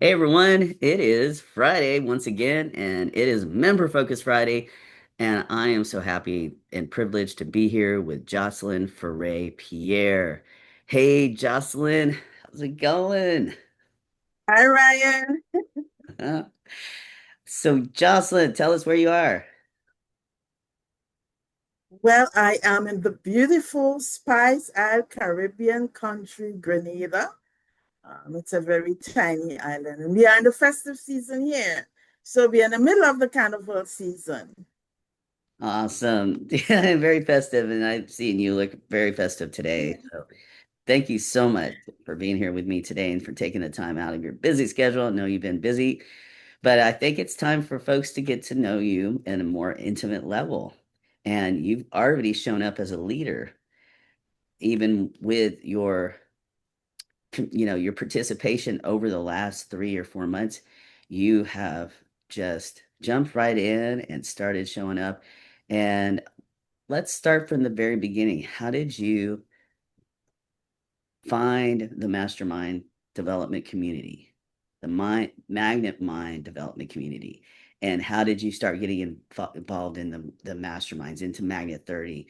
Hey everyone, it is Friday once again, and it is Member Focus Friday. And I am so happy and privileged to be here with Joslyn, Farray, Pierre. Hey Joslyn, how's it going? Hi, Ryan. So, Joslyn, tell us where you are. Well, I am in the beautiful Spice Isle Caribbean country, Grenada. It's a very tiny island, and we are in the festive season here. So we're in the middle of the carnival season. Awesome. Yeah, very festive, and I've seen you look very festive today. So, thank you so much for being here with me today and for taking the time out of your busy schedule. I know you've been busy. But I think it's time for folks to get to know you at a more intimate level. And you've already shown up as a leader, even with your participation over the last 3 or 4 months. You have just jumped right in and started showing up. And let's start from the very beginning. How did you find the mastermind development community, the magnet mind development community? And how did you start getting involved in the masterminds into Magnet 30?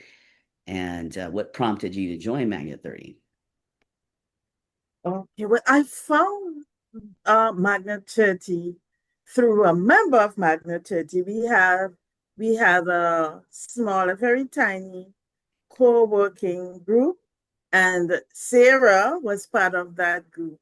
And what prompted you to join Magnet 30? Okay, well, I found Magnet 30 through a member of Magnet 30. We had a small, a very tiny co-working group, and Sarah was part of that group.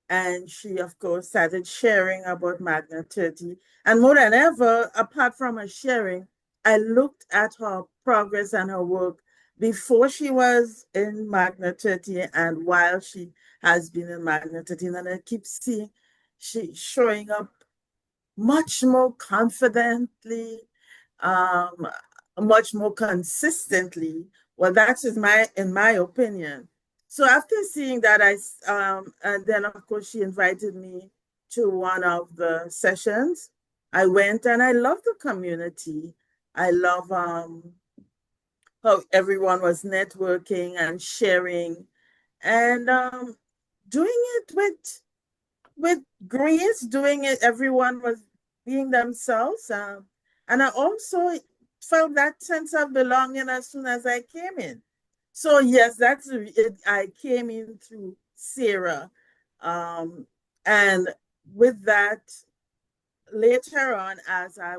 And she, of course, started sharing about Magna 30. And more than ever, apart from her sharing, I looked at her progress and her work before she was in Magna 30 and while she has been in Magna 30. And I keep seeing she showing up much more confidently, um, much more consistently. Well, that's in my opinion. So after seeing that, and then of course she invited me to one of the sessions. I went and I love the community. I love how everyone was networking and sharing and doing it with grace, doing it. Everyone was being themselves. And I also felt that sense of belonging as soon as I came in. So, yes, that's it. I came in through Sarah. Um, and with that, later on, as I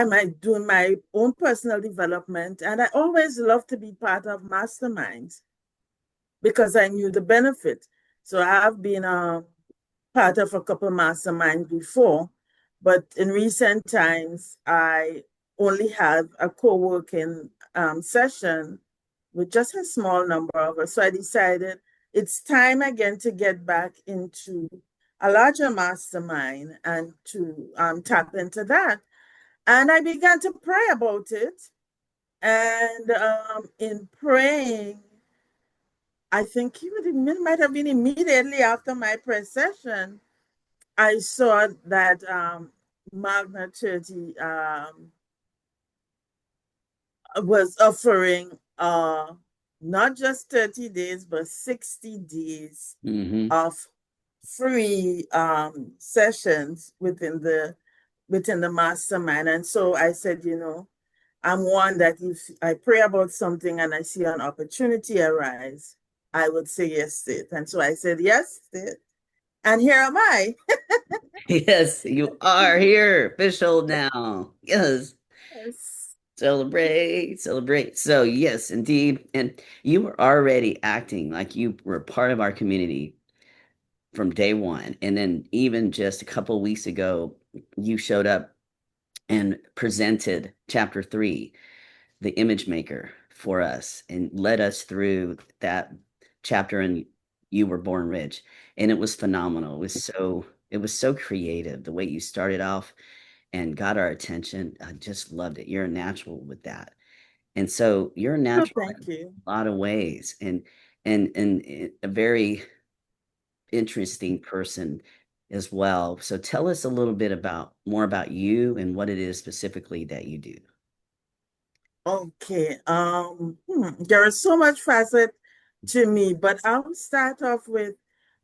might doing my own personal development, and I always love to be part of masterminds because I knew the benefit. So I've been part of a couple masterminds before, but in recent times, I only have a co-working session with just a small number of us. So I decided it's time again to get back into a larger mastermind and to tap into that. And I began to pray about it. And in praying, I think it might have been immediately after my prayer session, I saw that Magna 30 was offering not just 30 days, but 60 days Hmm. of free sessions within the mastermind. And so I said, I'm one that if I pray about something and I see an opportunity arise, I would say yes to it. And so I said yes to it. And here am I. Yes, you are here, official now. Yes. Yes. Celebrate, celebrate. So, yes, indeed. And you were already acting like you were part of our community from day one. And then, even just a couple of weeks ago, you showed up and presented chapter 3, the image maker, for us and led us through that chapter. And you were born rich. And it was phenomenal. It was so creative the way you started off and got our attention. I just loved it. You're a natural with that. And so you're a So natural thank in you. a lot of ways, and a very interesting person as well. So tell us a little bit about more about you and what it is specifically that you do. Okay. There is so much facet to me, but I'll start off with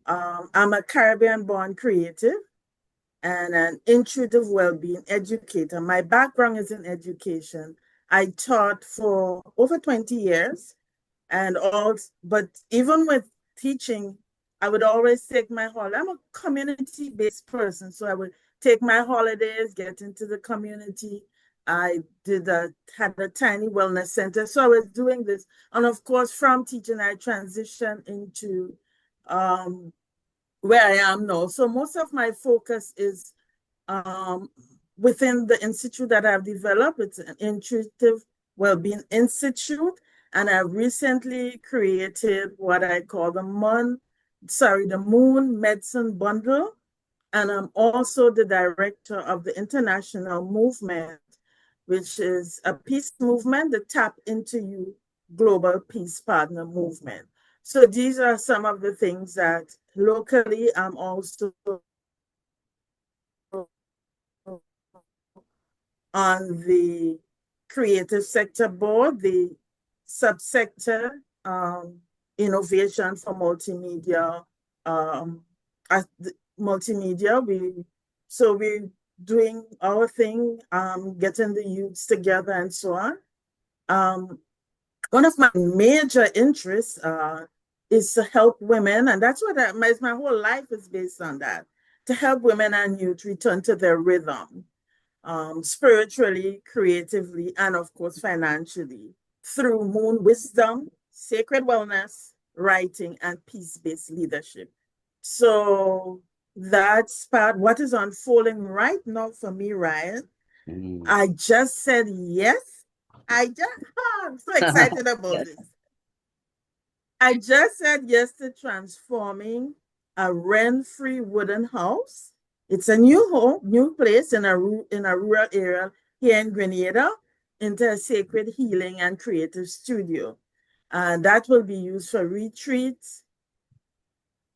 I'm a Caribbean-born creative and an intuitive well-being educator. My background is in education. I taught for over 20 years and all, but even with teaching, I would always take my holiday. I'm a community-based person, so I would take my holidays, get into the community. I had a tiny wellness center, so I was doing this, and of course, from teaching, I transitioned into um, where I am now. So most of my focus is um, within the institute that I've developed. It's an intuitive well-being institute, and I've recently created what I call the Moon Medicine Bundle, and I'm also the director of the international movement, which is a peace movement, the Tap Into You Global Peace Partner Movement. So these are some of the things that locally I'm also on the creative sector board, the subsector innovation for multimedia. At multimedia, we're doing our thing, getting the youths together and so on. One of my major interests is to help women, and that's what my whole life is based on that, to help women and youth return to their rhythm, spiritually, creatively, and of course, financially through moon wisdom, sacred wellness, writing, and peace based leadership. So that's part what is unfolding right now for me, Ryan. Mm. I just said yes. I'm so excited about Yes. this. I just said yes to transforming a rent-free wooden house. It's a new home, new place in a rural area here in Grenada into a sacred healing and creative studio. And that will be used for retreats,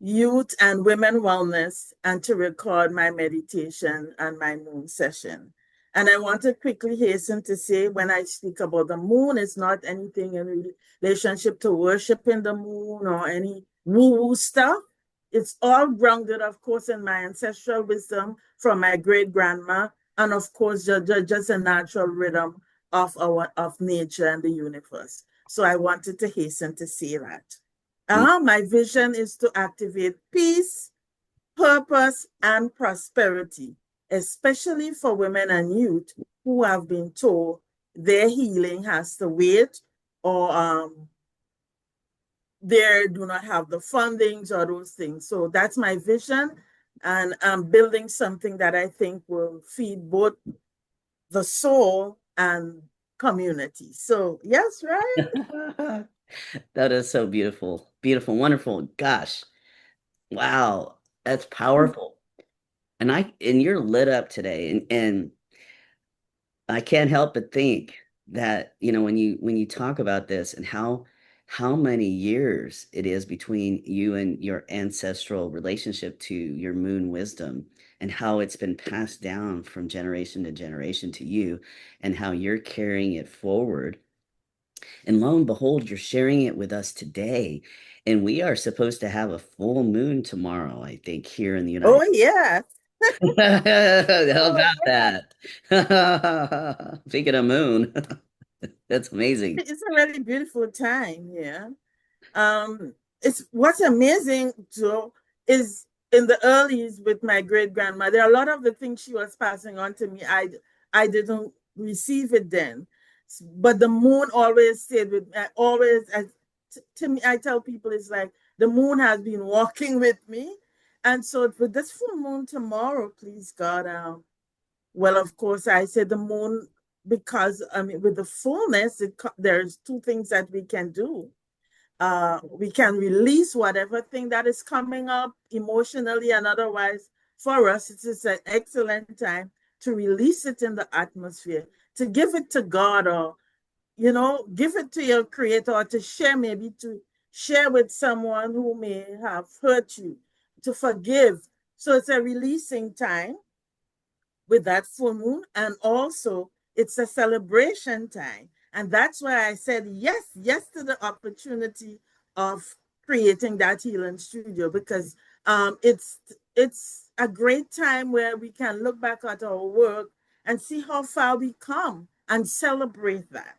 youth and women wellness, and to record my meditation and my moon session. And I want to quickly hasten to say when I speak about the moon, it's not anything in relationship to worshiping the moon or any woo-woo stuff. It's all grounded, of course, in my ancestral wisdom from my great grandma, and of course, just a natural rhythm of nature and the universe. So I wanted to hasten to say that. My vision is to activate peace, purpose, and prosperity, especially for women and youth who have been told their healing has to wait or they do not have the fundings or those things. So that's my vision. And I'm building something that I think will feed both the soul and community. So, yes, right? That is so beautiful. Beautiful, wonderful. Gosh. Wow. That's powerful. And you're lit up today. And I can't help but think that, when you talk about this and how many years it is between you and your ancestral relationship to your moon wisdom and how it's been passed down from generation to generation to you and how you're carrying it forward. And lo and behold, you're sharing it with us today. And we are supposed to have a full moon tomorrow, I think, here in the Oh, United yeah. States. How Oh, about yeah. that? Speaking of moon, that's amazing. It's a really beautiful time. Yeah. It's what's amazing Joe is in the earlys with my great grandmother. A lot of the things she was passing on to me, I didn't receive it then, but the moon always stayed with me. To me, I tell people it's like the moon has been walking with me, and so with this full moon tomorrow, please God, well, of course, I said the moon because I mean with the fullness, there's two things that we can do. We can release whatever thing that is coming up emotionally and otherwise. For us, it is an excellent time to release it in the atmosphere, to give it to God, or give it to your creator, or to share, maybe to share with someone who may have hurt you, to forgive. So it's a releasing time with that full moon, and also it's a celebration time, and that's why I said yes to the opportunity of creating that healing studio, because It's a great time where we can look back at our work and see how far we come and celebrate that,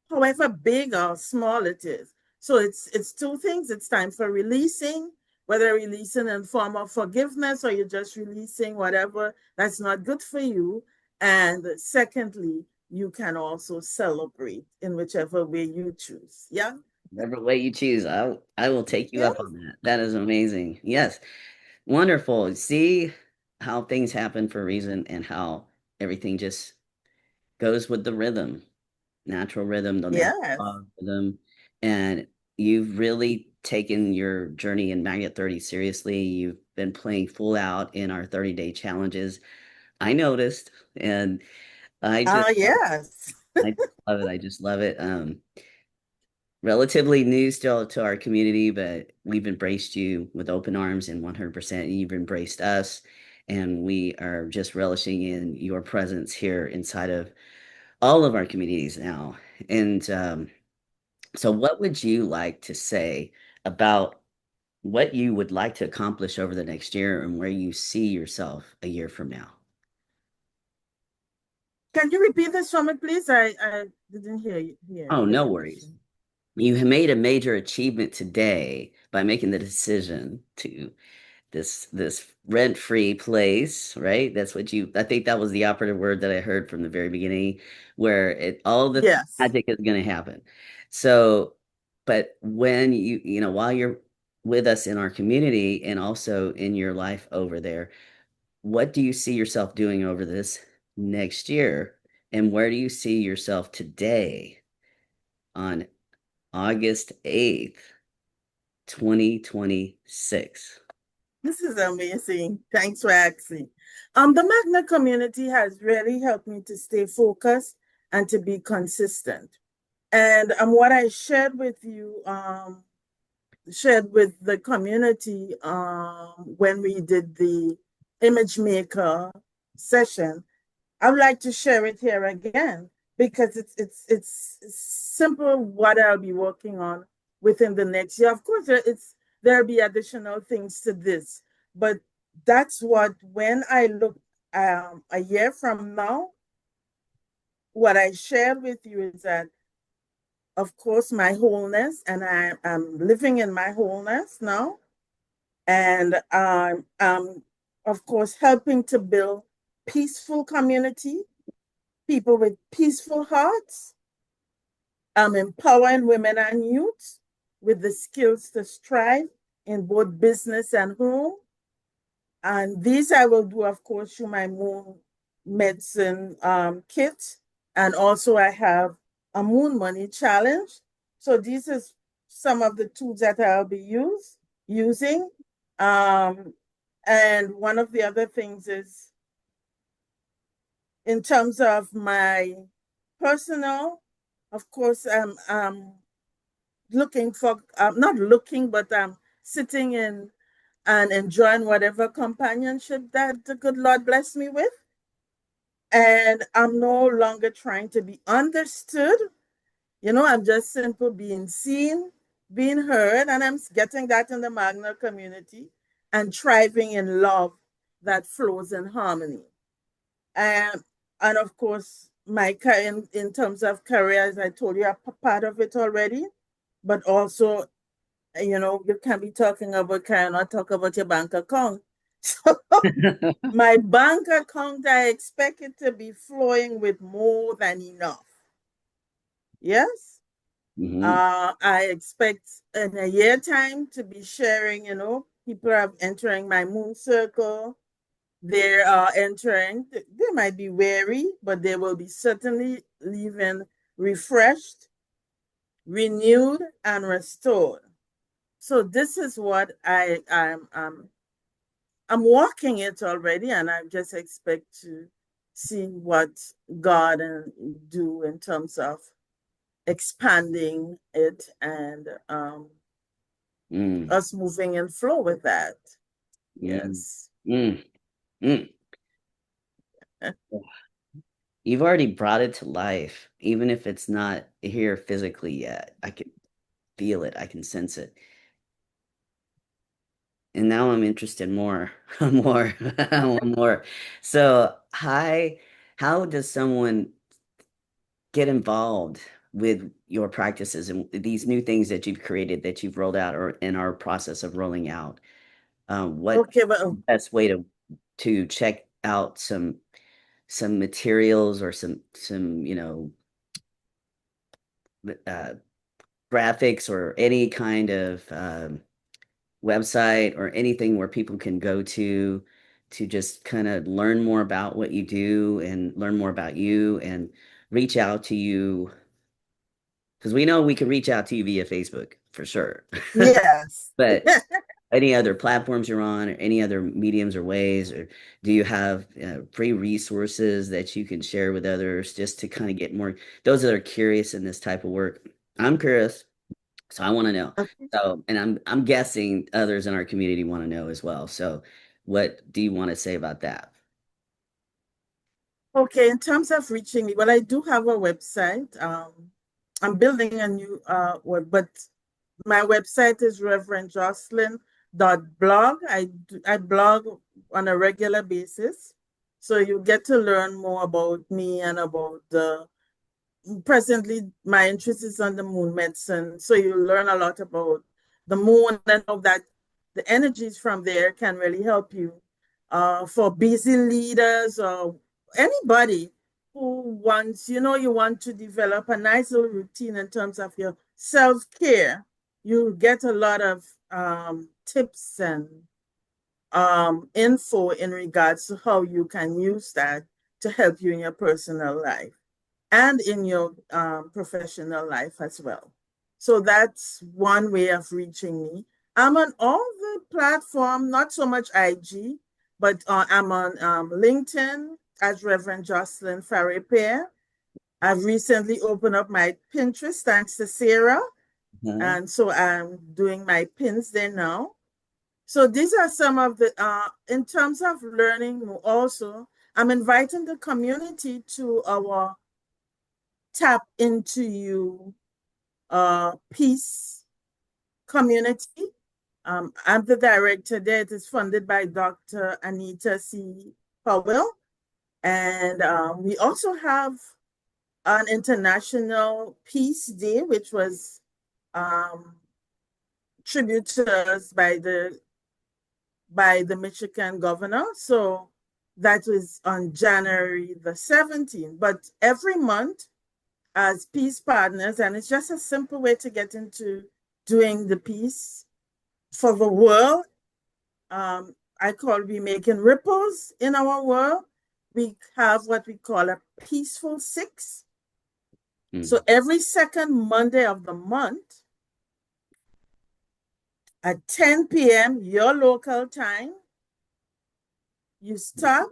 however big or small it is. So it's two things. It's time for releasing, whether releasing in form of forgiveness or you're just releasing whatever that's not good for you. And secondly, you can also celebrate in whichever way you choose. Yeah. Whatever way you choose, I will take you Yeah. up on that. That is amazing. Yes. Wonderful. See how things happen for a reason and how everything just goes with the rhythm, natural rhythm, the natural Yes. law of rhythm. And you've really taken your journey in Magnet 30 seriously. You've been playing full out in our 30-day challenges. I noticed, and I just Yes. I love it. I just love it. Relatively new still to our community, but we've embraced you with open arms and 100%. You've embraced us, and we are just relishing in your presence here inside of all of our communities now. And so, what would you like to say about what you would like to accomplish over the next year and where you see yourself a year from now? Can you repeat this for me, please? I didn't Oh, hear no the worries. question. You have made a major achievement today by making the decision to this rent-free place, right? That's what you I think that was the operative word that I heard from the very beginning, where it all the Yes. magic is going to happen. So, but when while you're with us in our community and also in your life over there, what do you see yourself doing over this next year? And where do you see yourself today on August 8th, 2026? This is amazing. Thanks for asking. The Magna community has really helped me to stay focused and to be consistent. And what I shared with the community when we did the image maker session, I would like to share it here again because it's simple what I'll be working on within the next year. Of course, there'll be additional things to this, but that's what when I look a year from now, what I shared with you is that of course my wholeness, and I'm living in my wholeness now, and of course helping to build peaceful community, people with peaceful hearts. I'm empowering women and youth with the skills to strive in both business and home. And these I will do, of course, through my moon medicine kit. And also I have a moon money challenge. So these is some of the tools that I'll be using. Um, and one of the other things is in terms of my personal, of course, I'm looking for, I'm not looking, but I'm sitting in and enjoying whatever companionship that the good Lord bless me with. And I'm no longer trying to be understood. I'm just simply being seen, being heard, and I'm getting that in the Magna community and thriving in love that flows in harmony. And and of course, my in terms of career, as I told you, I'm part of it already. But also, you can be talking about career, not talk about your bank account. So my bank account, I expect it to be flowing with more than enough. Yes. Hmm. I expect in a year time to be sharing, people are entering my moon circle. They are entering, they might be weary, but they will be certainly leaving refreshed, renewed, and restored. So this is what I'm walking it already, and I just expect to see what God do in terms of expanding it and Mm, us moving in flow with that. mm, Yes. mm, mm. You've already brought it to life, even if it's not here physically yet. I can feel it, I can sense it. And now I'm interested more, more, more. So, how does someone get involved with your practices and these new things that you've created that you've rolled out or in our process of rolling out? What Okay, well, best way to check out some materials or some uh, graphics or any kind of website or anything where people can go to just kind of learn more about what you do and learn more about you and reach out to you because we know we can reach out to you via Facebook for sure. yes. But any other platforms you're on or any other mediums or ways, or do you have free resources that you can share with others just to kind of get more, those that are curious in this type of work? I'm curious, so I want to know. So, and I'm guessing others in our community want to know as well. So, what do you want to say about that? Okay, in terms of reaching me, well, I do have a website. I'm building a new web, but my website is reverendjoslyn.blog. I blog on a regular basis. So you get to learn more about me and about the presently my interest is on the moon medicine. So you learn a lot about the moon and how that the energies from there can really help you. For busy leaders or anybody who wants, you want to develop a nice little routine in terms of your self-care, you get a lot of tips and info in regards to how you can use that to help you in your personal life and in your professional life as well. So that's one way of reaching me. I'm on all the platform, not so much IG, but I'm on LinkedIn as Reverend Joslyn Farray Pierre. I've recently opened up my Pinterest thanks to Sarah. Uh, And so I'm doing my pins there now. So these are some of the, in terms of learning also, I'm inviting the community to our Tap Into You Peace community. I'm the director there. It is funded by Dr. Anita C. Powell. And we also have an International Peace Day, which was um, tribute to us by the Michigan governor. So that was on January the 17th. But every month, as peace partners, and it's just a simple way to get into doing the peace for the world. I call we making ripples in our world. We have what we call a peaceful six. So hmm. every second Monday of the month at 10 p.m. your local time, you stop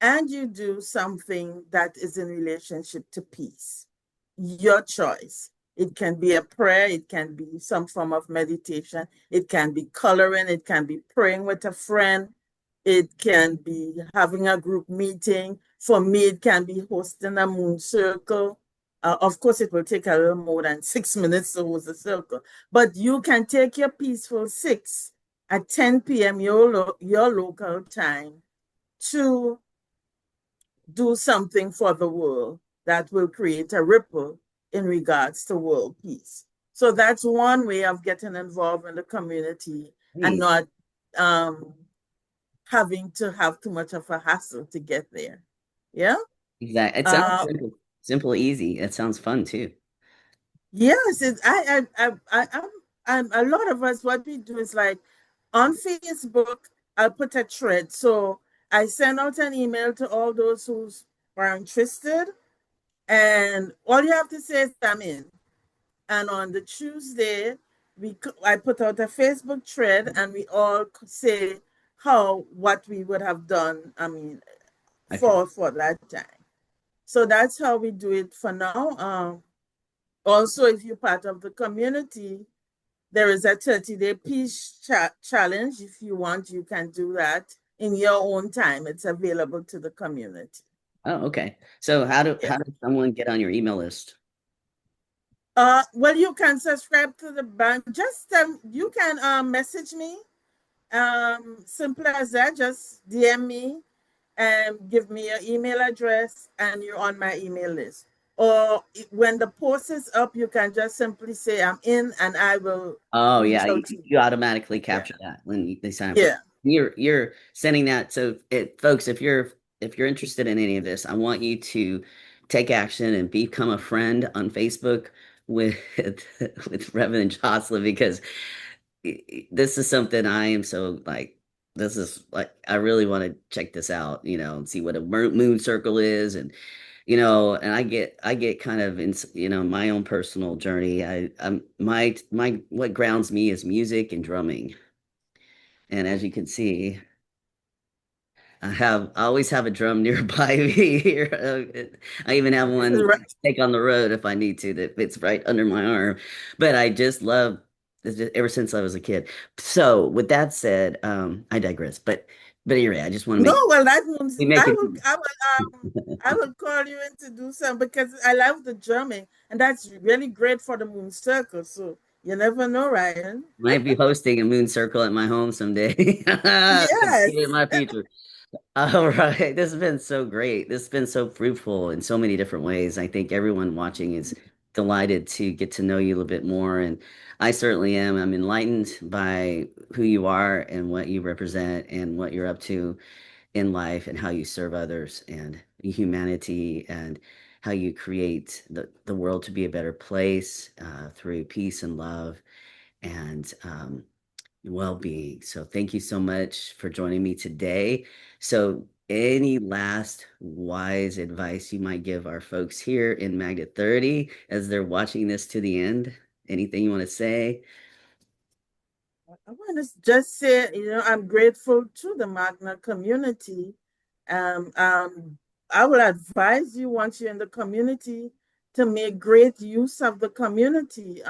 and you do something that is in relationship to peace. Your choice. It can be a prayer, it can be some form of meditation, it can be coloring, it can be praying with a friend, it can be having a group meeting. For me, it can be hosting a moon circle. Of course, it will take a little more than 6 minutes to host a circle, but you can take your peaceful six at 10 p.m. your local time to do something for the world that will create a ripple in regards to world peace. So that's one way of getting involved in the community and Neat. not um, having to have too much of a hassle to get there. Yeah. Exactly. It sounds Uh, simple, simple, easy. It sounds fun too. yes. A lot of us, what we do is like on Facebook, I'll put a thread. So I send out an email to all those who are interested. And all you have to say is I'm in. And on the Tuesday, I put out a Facebook thread and we all say what we would have done, I mean, Okay. for that time. So that's how we do it for now. Also, if you're part of the community, there is a 30-day peace challenge. If you want, you can do that in your own time. It's available to the community. Oh, okay. So Yeah. how does someone get on your email list? Well, you can subscribe to the bank. Just you can message me, Simple as that. Just DM me and give me your email address, and you're on my email list. Or when the post is up, you can just simply say I'm in, and I will Oh reach yeah, out to you. you automatically Yeah, capture that when they sign up for. yeah. You're sending that. So, folks, if you're interested in any of this, I want you to take action and become a friend on Facebook with with Reverend Jocelyn, because this is something I am so like. This is like I really want to check this out, and see what a moon circle is, and I get kind of in, my own personal journey. I'm my what grounds me is music and drumming. And as you can see, I always have a drum nearby me here. I even have one Right. take on the road if I need to, that fits right under my arm. But I just love it's just, ever since I was a kid. So with that said, I digress. But anyway, I just want to No, make well, that means we make it. I will call you in to do some because I love the drumming, and that's really great for the moon circle. So you never know, Ryan. Might be hosting a moon circle at my home someday. Could see it in Yes. my future. All right. This has been so great. This has been so fruitful in so many different ways. I think everyone watching is delighted to get to know you a little bit more. And I certainly am. I'm enlightened by who you are and what you represent and what you're up to in life and how you serve others and humanity and how you create the world to be a better place through peace and love and well-being. So thank you so much for joining me today. So any last wise advice you might give our folks here in Magnet 30 as they're watching this to the end? Anything you want to say? I want to just say, I'm grateful to the Magna community. Um, um, I will advise you once you're in the community to make great use of the community.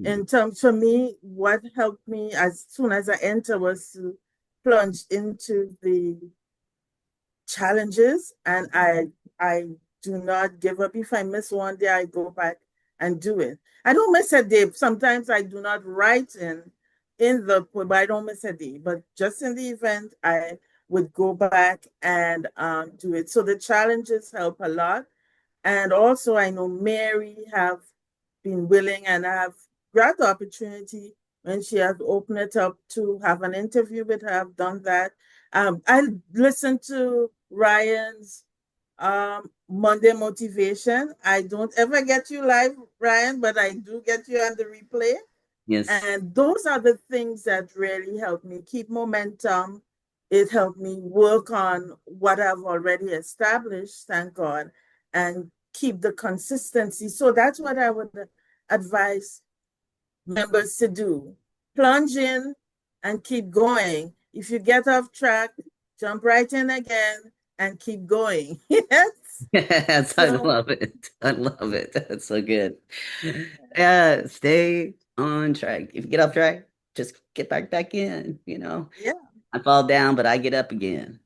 In terms for me, what helped me as soon as I enter was to plunge into the challenges, and I do not give up. If I miss one day, I go back and do it. I don't miss a day. Sometimes I do not write in the but I don't miss a day. But just in the event, I would go back and do it. So the challenges help a lot. And also, I know Mary have been willing and have got the opportunity when she has opened it up to have an interview with her. I've done that. I listened to Ryan's Monday motivation. I don't ever get you live, Ryan, but I do get you on the replay. Yes. And those are the things that really help me keep momentum. It helped me work on what I've already established, thank God, and keep the consistency. So that's what I would advise members to do. Plunge in and keep going. If you get off track, jump right in again and keep going. Yes. Yes, I So, love it. I love it. That's so good. Yeah, stay on track. If you get off track, just get back in, yeah, I fall down, but I get up again.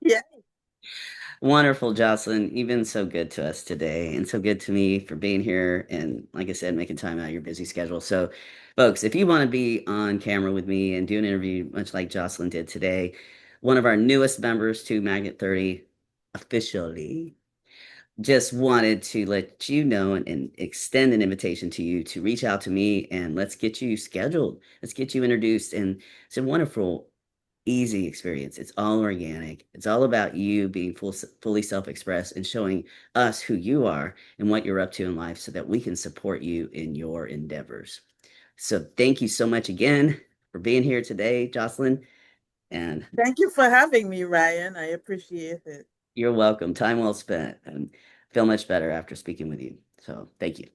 yeah. Wonderful, Jocelyn. You've been so good to us today and so good to me for being here. And like I said, making time out of your busy schedule. So, folks, if you want to be on camera with me and do an interview, much like Jocelyn did today, one of our newest members to Magnet 30 officially just wanted to let you know and extend an invitation to you to reach out to me and let's get you scheduled. Let's get you introduced. And it's a wonderful easy experience. It's all organic. It's all about you being fully self-expressed and showing us who you are and what you're up to in life so that we can support you in your endeavors. So thank you so much again for being here today, Jocelyn, and Thank you for having me, Ryan. I appreciate it. you're welcome. Time well spent and feel much better after speaking with you. So thank you.